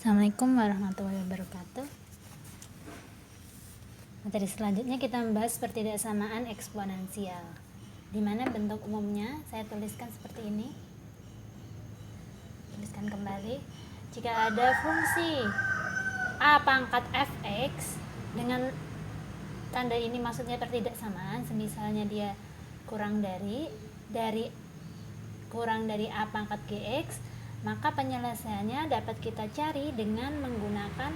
Assalamualaikum warahmatullahi wabarakatuh. Materi selanjutnya kita membahas pertidaksamaan eksponensial, di mana bentuk umumnya saya tuliskan seperti ini. Tuliskan kembali. Jika ada fungsi a pangkat fx dengan tanda ini maksudnya pertidaksamaan, semisalnya dia kurang dari a pangkat gx, maka penyelesaiannya dapat kita cari dengan menggunakan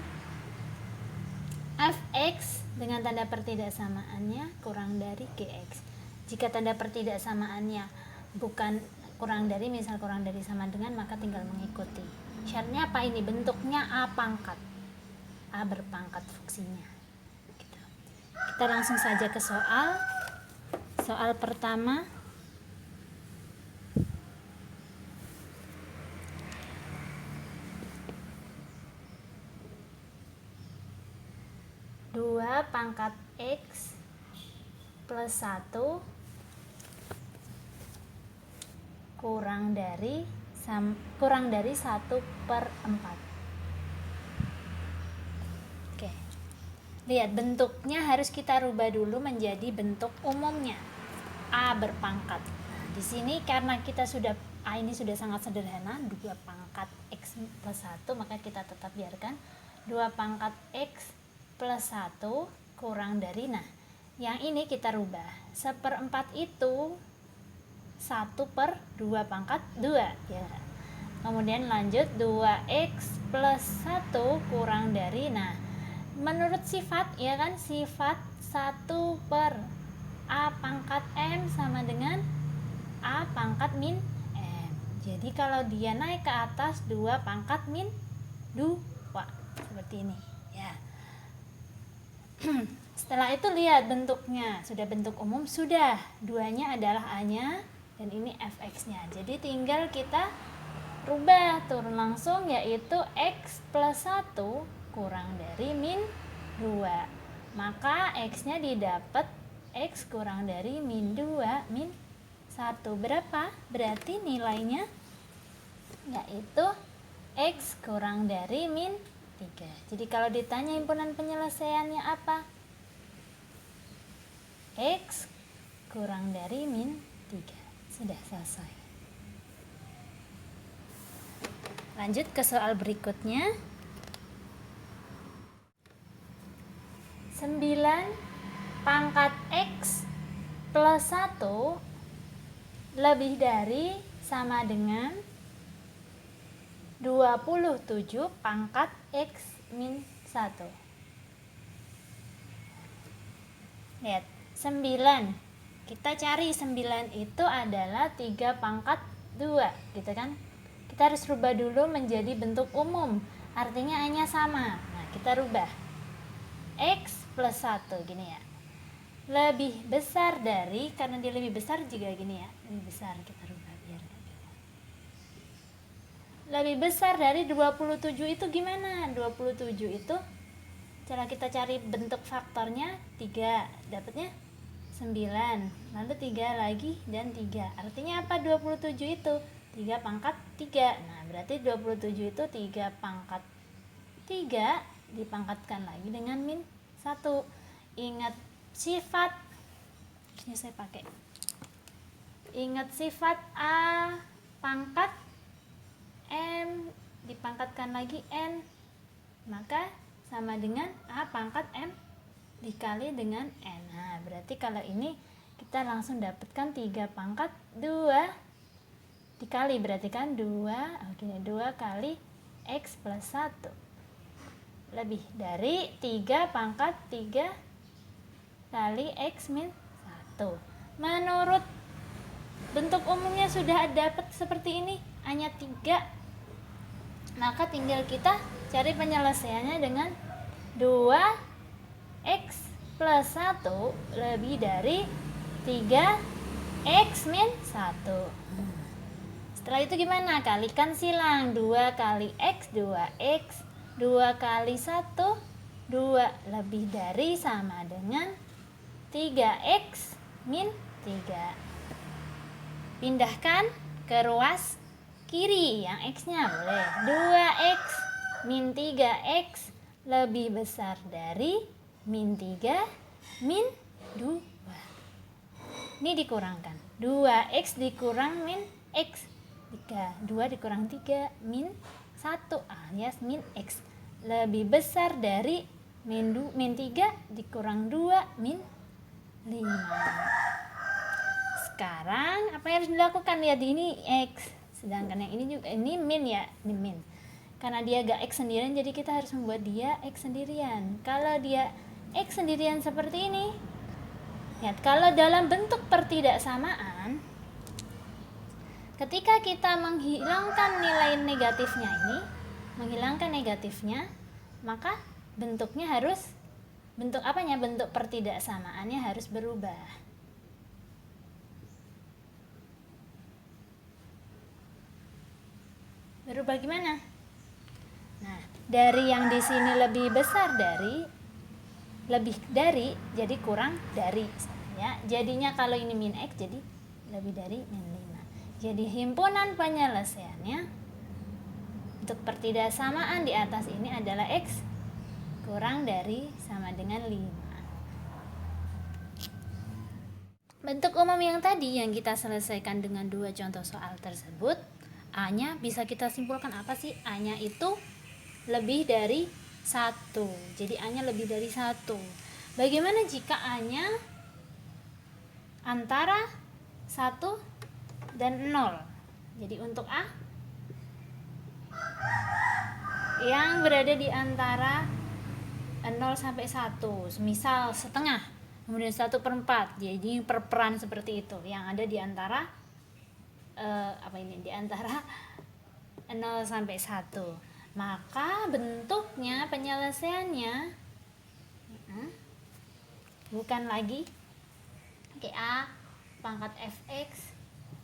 fx dengan tanda pertidaksamaannya kurang dari gx. Jika tanda pertidaksamaannya bukan kurang dari, misal kurang dari sama dengan, maka tinggal mengikuti. Syaratnya apa ini? Bentuknya a pangkat, a berpangkat fungsinya. Gitu. Kita langsung saja ke soal. Soal pertama. Dua pangkat x plus 1 kurang dari 1/4. Oke. Lihat bentuknya harus kita rubah dulu menjadi bentuk umumnya. A berpangkat. Nah, di sini karena kita sudah A ini sudah sangat sederhana, 2 pangkat x plus 1, maka kita tetap biarkan 2 pangkat x plus 1 kurang dari, nah yang ini kita rubah, 1/4 itu 1/2 pangkat 2 ya. Kemudian lanjut 2x plus 1 kurang dari, nah menurut sifat ya kan, sifat 1/a pangkat m sama dengan a pangkat min m. Jadi kalau dia naik ke atas 2 pangkat min 2 seperti ini ya. Setelah itu lihat bentuknya, sudah bentuk umum, sudah duanya adalah a-nya dan ini fx-nya. Jadi tinggal kita rubah turun langsung, yaitu x plus 1 kurang dari min 2. Maka x-nya didapat x kurang dari min 2 min 1. Berapa? Berarti nilainya yaitu x kurang dari min 3. Jadi kalau ditanya himpunan penyelesaiannya apa? X kurang dari min 3. Sudah selesai. Lanjut ke soal berikutnya. 9 pangkat x plus 1 lebih dari sama dengan 27 pangkat x min 1. Lihat, 9. Kita cari 9 itu adalah 3 pangkat 2, gitu kan? Kita harus rubah dulu menjadi bentuk umum. Artinya A-nya sama. Nah, kita rubah. X plus 1 gini ya. Lebih besar dari, karena dia lebih besar juga gini ya. Lebih besar, kita rubah biar lebih besar dari 27 itu gimana? 27 itu cara kita cari bentuk faktornya 3, dapatnya 9, lalu 3 lagi dan 3. Artinya apa 27 itu? 3 pangkat 3. Nah, berarti 27 itu 3 pangkat 3 dipangkatkan lagi dengan min 1. Ingat sifat, ini saya pakai. Ingat sifat A pangkat M dipangkatkan lagi N, maka sama dengan A pangkat M dikali dengan N. Nah, berarti kalau ini kita langsung dapatkan 3 pangkat 2 dikali, berarti kan 2 kali X plus 1 lebih dari 3 pangkat 3 kali X min 1. Menurut bentuk umumnya sudah dapat seperti ini, hanya 3, maka tinggal kita cari penyelesaiannya dengan 2x plus 1 lebih dari 3x min 1. Setelah itu gimana? Kalikan silang, 2 kali x 2x, 2 kali 1 2 lebih dari sama dengan 3x min 3. Pindahkan ke ruas kiri, yang x-nya boleh 2x min 3x lebih besar dari min 3 min 2. Ini dikurangkan. 2x dikurang min x. 2 dikurang 3 min 1 alias min x lebih besar dari min 3 dikurang 2 min 5. Sekarang apa yang harus dilakukan? Lihat ini x, sedangkan yang ini juga ini min ya, ini min. Karena dia gak x sendirian, jadi kita harus membuat dia x sendirian. Kalau dia x sendirian seperti ini, lihat, kalau dalam bentuk pertidaksamaan, ketika kita menghilangkan nilai negatifnya ini, maka bentuknya harus, bentuk apanya? Bentuk pertidaksamaannya harus berubah. Berubah gimana? Nah, dari yang di sini lebih besar dari, lebih dari, jadi kurang dari, ya. Jadinya kalau ini min x jadi lebih dari min 5. Jadi himpunan penyelesaiannya untuk pertidaksamaan di atas ini adalah x kurang dari sama dengan 5. Bentuk umum yang tadi yang kita selesaikan dengan 2 contoh soal tersebut, A-nya bisa kita simpulkan apa sih? A-nya itu lebih dari 1. Jadi A-nya lebih dari 1. Bagaimana jika A-nya antara 1 dan 0? Jadi untuk A yang berada di antara 0 sampai 1, misal setengah, kemudian 1/4, jadi perperan seperti itu yang ada di antara di antara 0 sampai 1. Maka bentuknya, penyelesaiannya bukan lagi A pangkat fx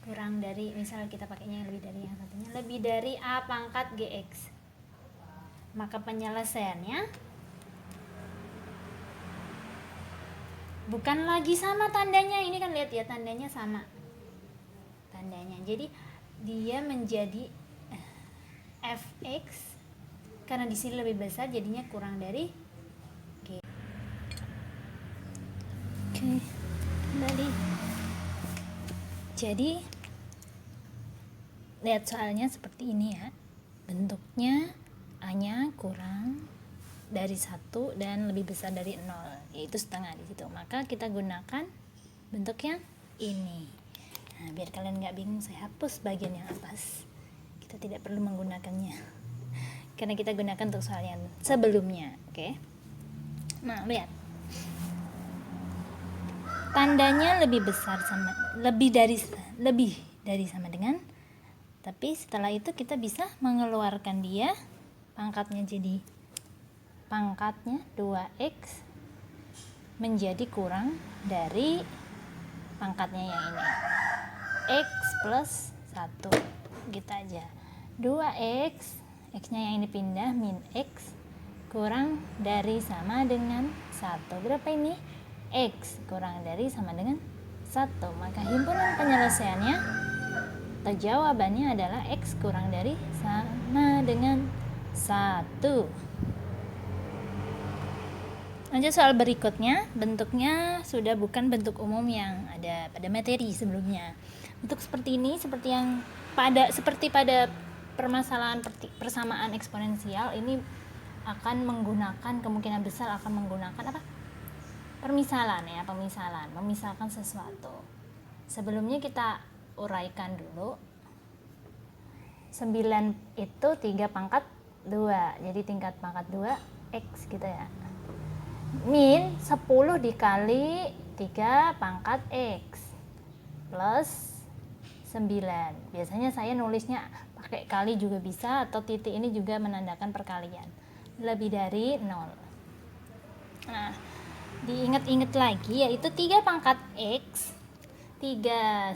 kurang dari, misal kita pakainya yang lebih dari yang satunya, lebih dari A pangkat gx. Maka penyelesaiannya bukan lagi sama tandanya, ini kan lihat ya, tandanya sama. Jadi dia menjadi fx karena di sini lebih besar jadinya kurang dari g. Oke, kembali. Jadi lihat soalnya seperti ini ya. Bentuknya A-nya kurang dari 1 dan lebih besar dari 0, yaitu setengah di situ. Maka kita gunakan bentuk yang ini. Nah, biar kalian nggak bingung, saya hapus bagian yang atas. Kita tidak perlu menggunakannya karena kita gunakan untuk soal yang sebelumnya. Oke. Nah, lihat. Tandanya lebih besar sama lebih dari sama dengan, tapi setelah itu kita bisa mengeluarkan dia, pangkatnya jadi pangkatnya 2x menjadi kurang dari pangkatnya yang ini, x plus 1, gitu aja. 2x, x-nya yang ini pindah, min x kurang dari sama dengan 1. Berapa ini? X kurang dari sama dengan 1. Maka himpunan penyelesaiannya atau jawabannya adalah x kurang dari sama dengan 1. Lanjut soal berikutnya, bentuknya sudah bukan bentuk umum yang ada pada materi sebelumnya. Bentuk seperti ini, seperti pada permasalahan persamaan eksponensial, ini akan menggunakan, kemungkinan besar akan menggunakan apa? Pemisalan. Memisahkan sesuatu. Sebelumnya kita uraikan dulu. 9 itu 3 pangkat 2, jadi tingkat pangkat 2 x gitu ya. Min 10 dikali 3 pangkat x plus 9. Biasanya saya nulisnya pakai kali juga bisa, atau titik ini juga menandakan perkalian. Lebih dari 0. Nah, diingat-ingat lagi, yaitu 3 pangkat x, 3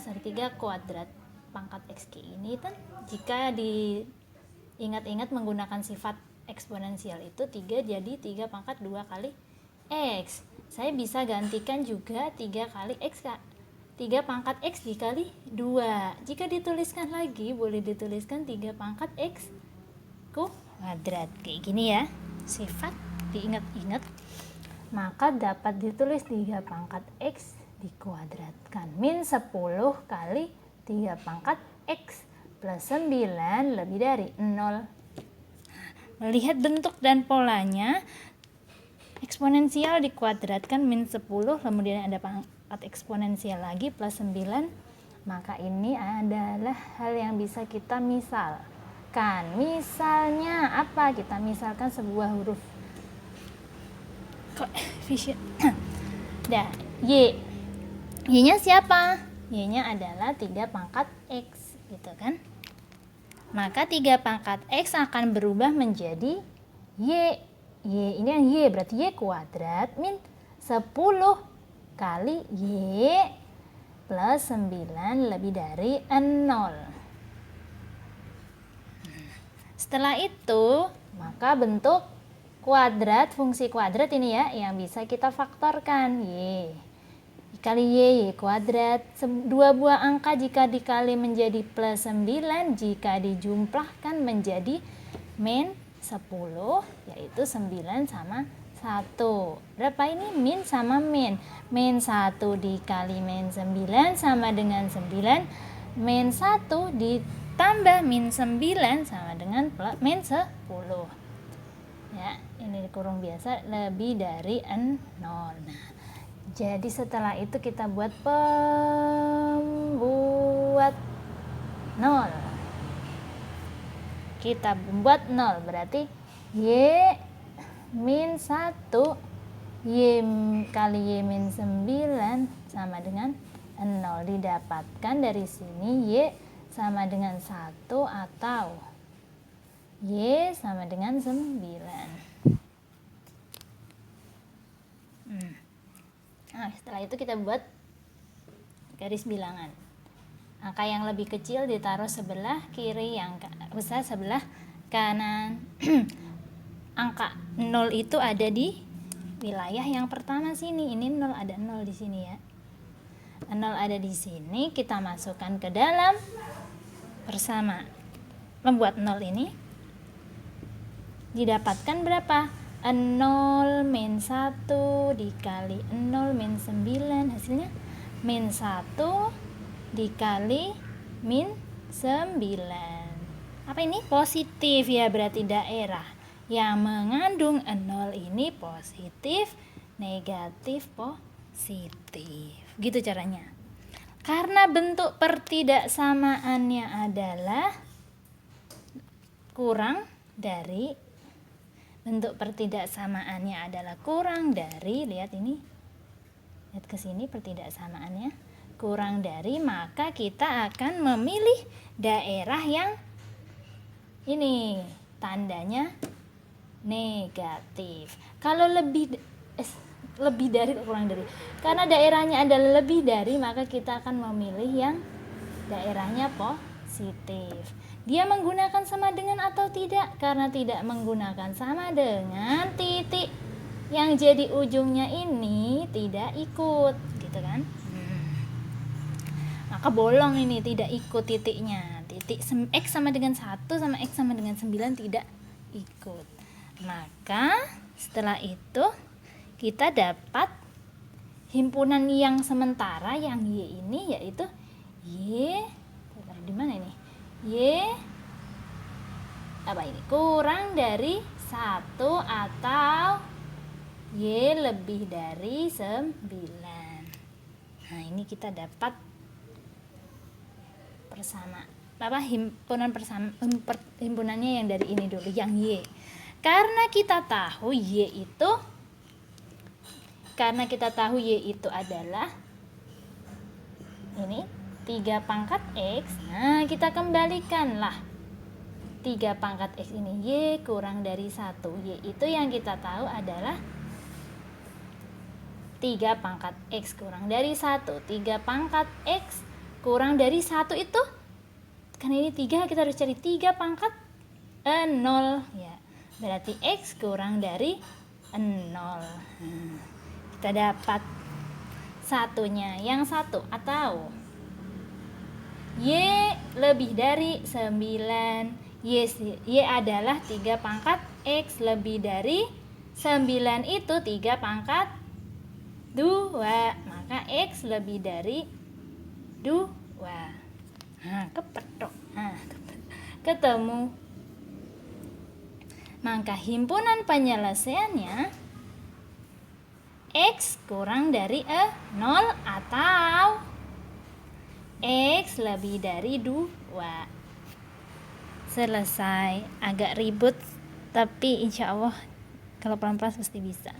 kuadrat pangkat x ini kan, jika diingat-ingat menggunakan sifat eksponensial itu 3, jadi 3 pangkat 2 kali x. Saya bisa gantikan juga 3 kali x, Kak. 3 pangkat x dikali 2. Jika dituliskan lagi, boleh dituliskan 3 pangkat x ku kuadrat. Kayak gini ya, sifat diingat-ingat. Maka dapat ditulis 3 pangkat X dikuadratkan. Min 10 kali 3 pangkat X plus 9 lebih dari 0. Melihat bentuk dan polanya, eksponensial dikuadratkan min 10, kemudian ada pangkat eksponensial lagi plus 9. Maka ini adalah hal yang bisa kita misalkan. Misalnya apa? Kita misalkan sebuah huruf koefisien. Dah, Y. Y-nya siapa? Y-nya adalah 3 pangkat X, gitu kan? Maka 3 pangkat X akan berubah menjadi Y. Y ini yang Y, berarti Y kuadrat min 10 kali Y plus 9 lebih dari 0. Setelah itu, maka bentuk kuadrat, fungsi kuadrat ini ya, yang bisa kita faktorkan. Y dikali Y kuadrat. 2 buah angka jika dikali menjadi plus 9, jika dijumlahkan menjadi min 10, yaitu 9 sama 1. Berapa ini? Min sama min. Min 1 dikali min 9 sama dengan 9. Min 1 ditambah min 9 sama dengan min 10. Ya, ini dikurung biasa lebih dari 0. Nah, jadi setelah itu kita buat pembuat 0. Kita membuat 0 berarti Y min 1 Y kali Y min 9 sama dengan 0. Didapatkan dari sini Y sama dengan 1 atau Y sama dengan 9. Nah, setelah itu kita buat garis bilangan. Angka yang lebih kecil ditaruh sebelah kiri, yang besar sebelah kanan. Angka 0 itu ada di wilayah yang pertama sini. Ini 0, ada 0 di sini ya. 0 ada di sini, kita masukkan ke dalam bersama. Membuat 0 ini didapatkan berapa? 0 min 1 dikali 0 min 9, hasilnya min 1 dikali min 9. Apa ini? Positif ya, berarti daerah yang mengandung 0 ini positif, negatif, positif. Gitu caranya. Karena bentuk pertidaksamaannya adalah kurang dari, bentuk pertidaksamaannya adalah kurang dari, lihat ini, lihat ke sini pertidaksamaannya kurang dari, maka kita akan memilih daerah yang ini tandanya negatif. Kalau lebih dari, kurang dari, karena daerahnya adalah lebih dari, maka kita akan memilih yang daerahnya positif. Dia menggunakan sama dengan atau tidak? Karena tidak menggunakan sama dengan, titik yang jadi ujungnya ini tidak ikut, gitu kan? Maka bolong ini, tidak ikut titiknya. Titik X sama dengan 1 sama X sama dengan 9 tidak ikut. Maka setelah itu kita dapat himpunan yang sementara yang Y ini, yaitu Y, taruh di mana ini? Y apa ini? Kurang dari 1 atau Y lebih dari 9. Nah, ini kita dapat himpunannya yang dari ini dulu, yang Y. Karena kita tahu Y itu adalah ini 3 pangkat X. Nah, kita kembalikanlah 3 pangkat X ini. Y kurang dari 1. Y itu yang kita tahu adalah 3 pangkat X kurang dari 1. 3 pangkat X kurang dari 1 itu, kan ini 3, kita harus cari 3 pangkat 0 ya. Berarti X kurang dari 0. Kita dapat satunya yang 1 atau Y lebih dari 9. Y adalah 3 pangkat X, lebih dari 9 itu 3 pangkat 2, maka X lebih dari 2. Nah, kepetok. Nah, ketemu. Maka himpunan penyelesaiannya X kurang dari 0 atau X lebih dari 2. Selesai. Agak ribet, tapi insya Allah kalau pelan-pelan pasti bisa.